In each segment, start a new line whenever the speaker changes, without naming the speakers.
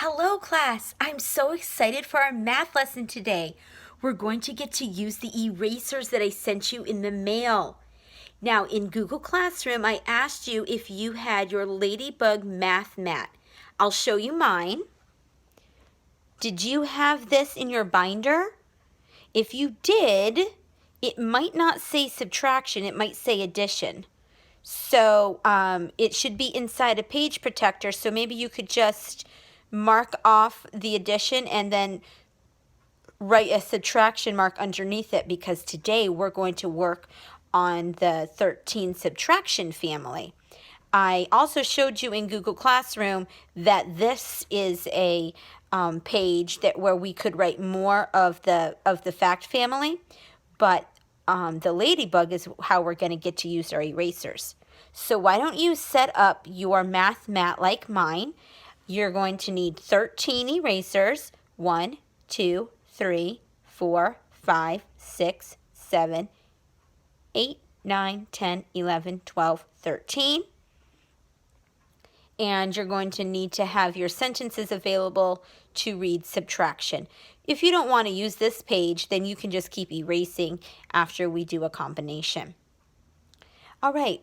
Hello class, I'm so excited for our math lesson today. We're going to get to use the erasers that I sent you in the mail. Now in Google Classroom, I asked you if you had your Ladybug math mat. I'll show you mine. Did you have this in your binder? If you did, it might not say subtraction, it might say addition. So it should be inside a page protector, so maybe you could just mark off the addition and then write a subtraction mark underneath it, because today we're going to work on the 13 subtraction family. I also showed you in Google Classroom that this is a page where we could write more of the fact family, but the ladybug is how we're going to get to use our erasers. So why don't you set up your math mat like mine? You're going to need 13 erasers. 1, 2, 3, 4, 5, 6, 7, 8, 9, 10, 11, 12, 13. And you're going to need to have your sentences available to read subtraction. If you don't want to use this page, then you can just keep erasing after we do a combination. All right,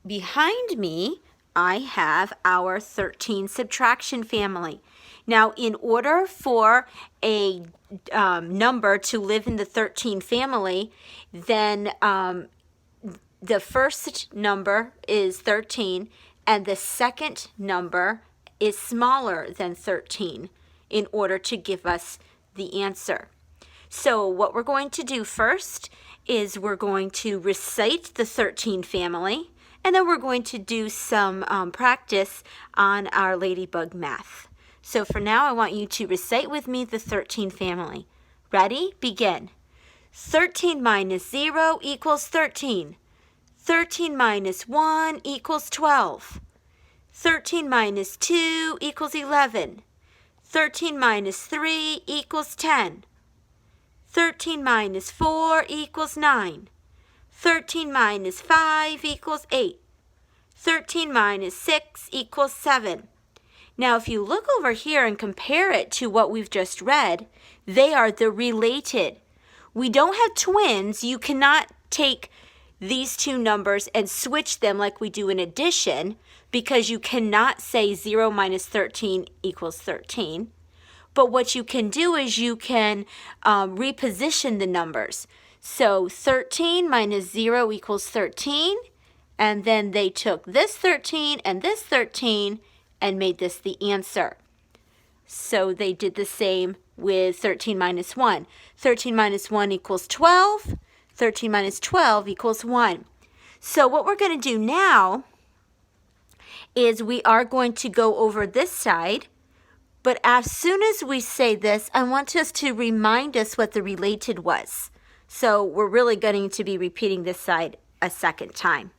behind me, I have our 13 subtraction family. Now, in order for a number to live in the 13 family, then the first number is 13, and the second number is smaller than 13 in order to give us the answer. So what we're going to do first is we're going to recite the 13 family, and then we're going to do some practice on our ladybug math. So for now, I want you to recite with me the 13 family. Ready? Begin. 13 minus 0 equals 13. 13 minus 1 equals 12. 13 minus 2 equals 11. 13 minus 3 equals 10. 13 minus 4 equals 9. 13 minus 5 equals 8. 13 minus 6 equals 7. Now, if you look over here and compare it to what we've just read, they are the related. We don't have twins. You cannot take these two numbers and switch them like we do in addition, because you cannot say 0 minus 13 equals 13. But what you can do is you can reposition the numbers. So 13 minus 0 equals 13, and then they took this 13 and this 13 and made this the answer. So they did the same with 13 minus 1. 13 minus 1 equals 12. 13 minus 12 equals 1. So what we're going to do now is we are going to go over this side, but as soon as we say this, I want us to remind us what the related was. So we're really going to be repeating this side a second time.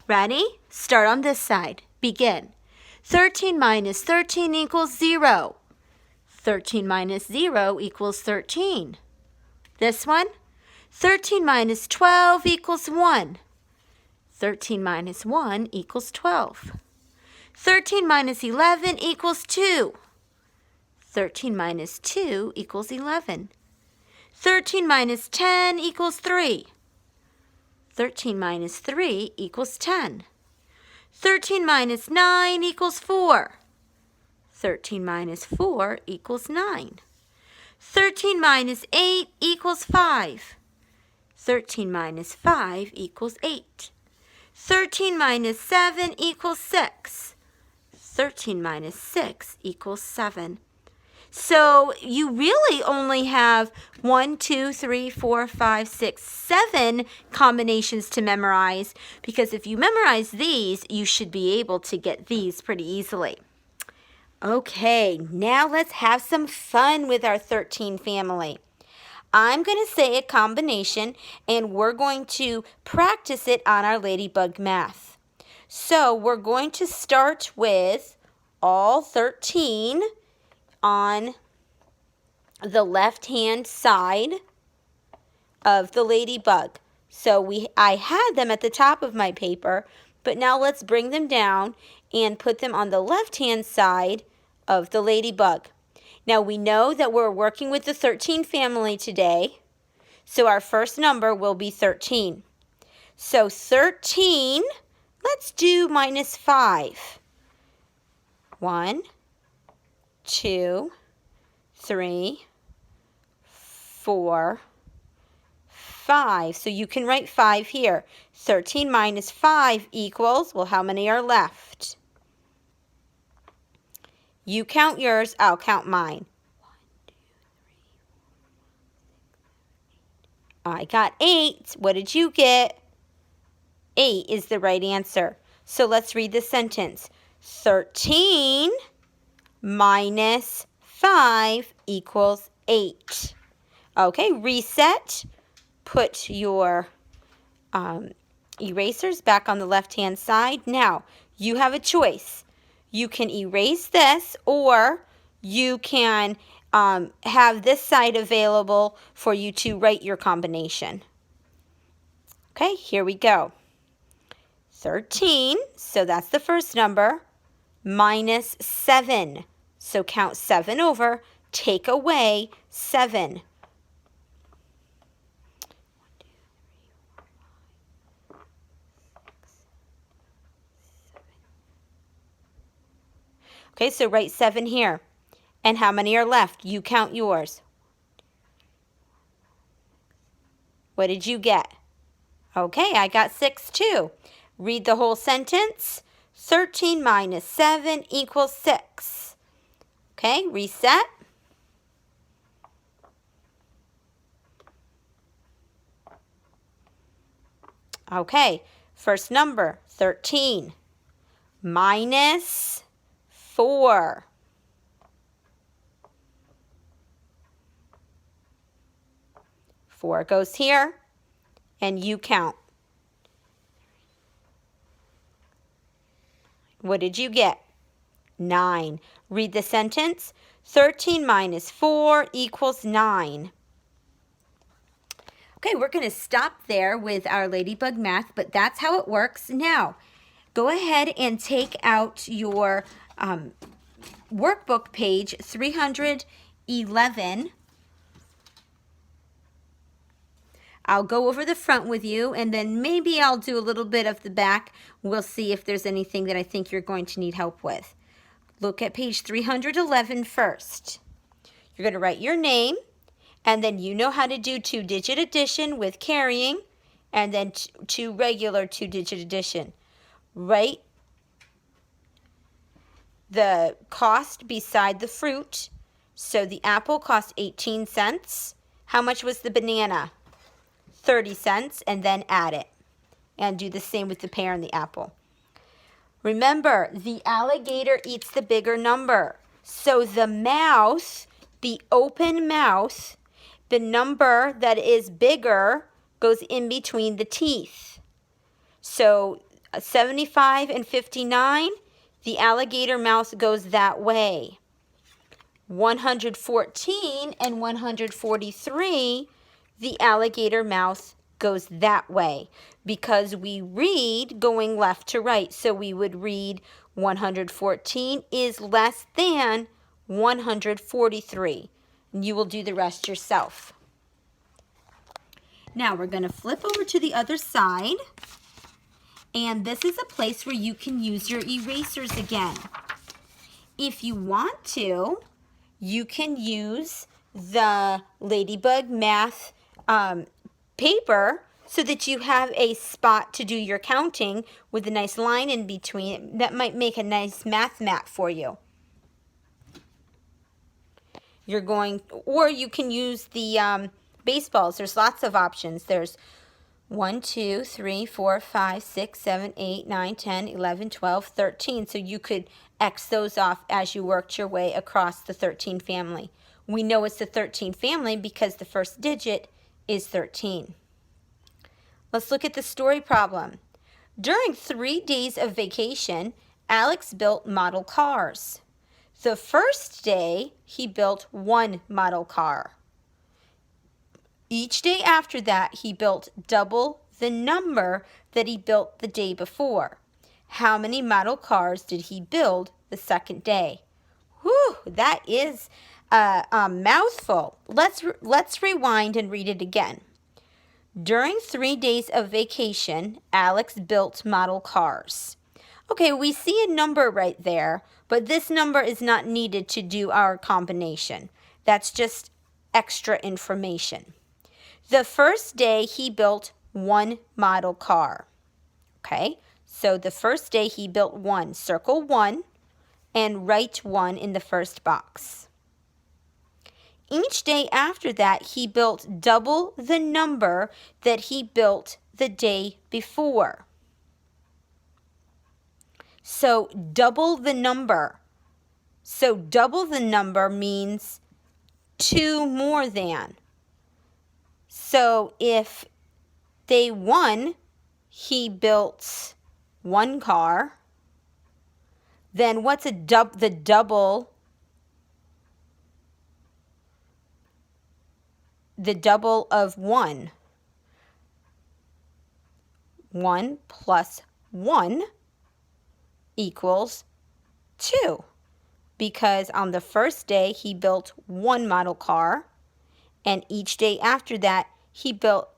Ready? Start on this side. Begin. 13 minus 13 equals 0. 13 minus 0 equals 13. This one? 13 minus 12 equals 1. 13 minus 1 equals 12. 13 minus 11 equals 2. 13 minus 2 equals 11. 13 minus 10 equals 3. 13 minus 3 equals 10. 13 minus 9 equals 4. 13 minus 4 equals 9. 13 minus 8 equals 5. 13 minus 5 equals 8. 13 minus 7 equals 6. 13 minus 6 equals 7. So you really only have 1, 2, 3, 4, 5, 6, 7 combinations to memorize, because if you memorize these, you should be able to get these pretty easily. Okay, now let's have some fun with our 13 family. I'm going to say a combination, and we're going to practice it on our ladybug math. So we're going to start with all 13 on the left-hand side of the ladybug. So I had them at the top of my paper, but now let's bring them down and put them on the left-hand side of the ladybug. Now we know that we're working with the 13 family today, so our first number will be 13. So 13, let's do minus 5. 1, 2, 3, 4, 5. So you can write 5 here. 13 minus 5 equals, well, how many are left? You count yours, I'll count mine. 1, 2, 3, 4, 5, 6, 7, 8. I got 8. What did you get? 8 is the right answer. So let's read the sentence. 13 minus 5 equals 8. Okay, reset. Put your erasers back on the left-hand side. Now, you have a choice. You can erase this, or you can have this side available for you to write your combination. Okay, here we go. 13, so that's the first number, minus 7. So count 7 over, take away 7. 1, 2, 3, 4, 5, 6, 7. Okay, so write 7 here. And how many are left? You count yours. What did you get? Okay, I got 6 too. Read the whole sentence. 13 minus 7 equals 6. Okay, reset. Okay, first number, 13, minus 4. 4 goes here, and you count. What did you get? 9. Read the sentence. 13 minus 4 equals 9. Okay, we're going to stop there with our ladybug math, but that's how it works. Now, go ahead and take out your workbook page 311. I'll go over the front with you, and then maybe I'll do a little bit of the back. We'll see if there's anything that I think you're going to need help with. Look at page 311 first. You're going to write your name, and then you know how to do 2-digit addition with carrying, and then regular 2-digit addition. Write the cost beside the fruit. So the apple cost 18 cents. How much was the banana? 30 cents, and then add it. And do the same with the pear and the apple. Remember, the alligator eats the bigger number. So the mouth, the open mouth, the number that is bigger goes in between the teeth. So 75 and 59, the alligator mouth goes that way. 114 and 143, the alligator mouth goes that way because we read going left to right. So we would read 114 is less than 143. And you will do the rest yourself. Now we're going to flip over to the other side. And this is a place where you can use your erasers again. If you want to, you can use the ladybug math paper so that you have a spot to do your counting with a nice line in between. That might make a nice math map for you. Or you can use the baseballs. There's lots of options. There's 1, 2, 3, 4, 5, 6, 7, 8, 9, 10, 11, 12, 13. So you could X those off as you worked your way across the 13 family. We know it's the 13 family because the first digit is 13. Let's look at the story problem. During 3 days of vacation, Alex built model cars. The first day, he built 1 model car. Each day after that, he built double the number that he built the day before. How many model cars did he build the second day? Whew, that is a mouthful. Let's rewind and read it again. During 3 days of vacation, Alex built model cars. Okay, we see a number right there, but this number is not needed to do our combination. That's just extra information. The first day he built 1 model car. Okay, so the first day he built 1. Circle 1 and write 1 in the first box. Each day after that, he built double the number that he built the day before. So double the number. So double the number means 2 more than. So if day 1, he built 1 car, then what's the double? The double of 1. 1 plus 1 equals 2. Because on the first day, he built 1 model car, and each day after that, he built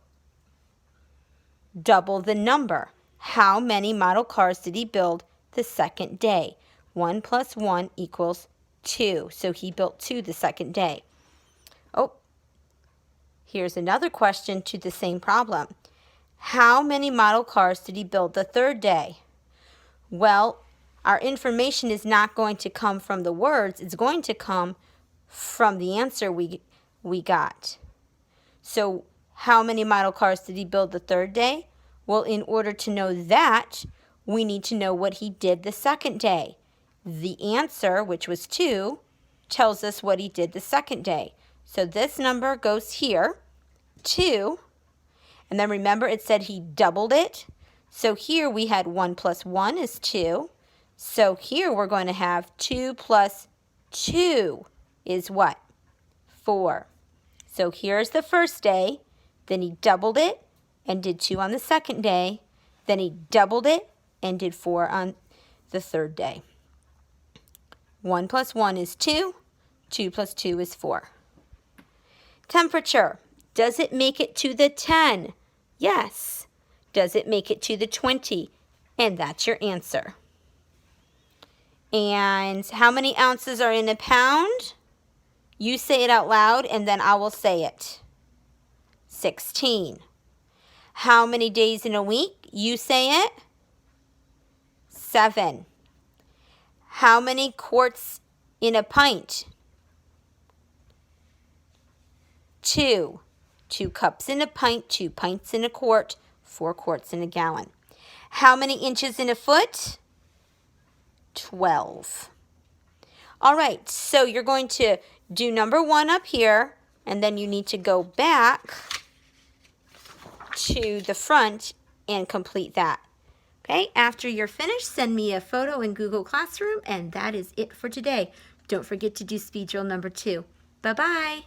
double the number. How many model cars did he build the second day? 1 plus 1 equals 2. So he built 2 the second day. Oh, here's another question to the same problem. How many model cars did he build the third day? Well, our information is not going to come from the words. It's going to come from the answer we got. So how many model cars did he build the third day? Well, in order to know that, we need to know what he did the second day. The answer, which was 2, tells us what he did the second day. So this number goes here, 2, and then remember it said he doubled it. So here we had 1 plus 1 is 2. So here we're going to have 2 plus 2 is what? 4. So here's the first day. Then he doubled it and did 2 on the second day. Then he doubled it and did 4 on the third day. 1 plus 1 is 2. 2 plus 2 is 4. Temperature. Does it make it to the 10? Yes. Does it make it to the 20? And that's your answer. And how many ounces are in a pound? You say it out loud and then I will say it. 16. How many days in a week? You say it. 7. How many quarts in a pint? 2. 2 cups in a pint, 2 pints in a quart, 4 quarts in a gallon. How many inches in a foot? 12. All right, so you're going to do number 1 up here, and then you need to go back to the front and complete that. Okay, after you're finished, send me a photo in Google Classroom, and that is it for today. Don't forget to do speed drill number 2. Bye-bye.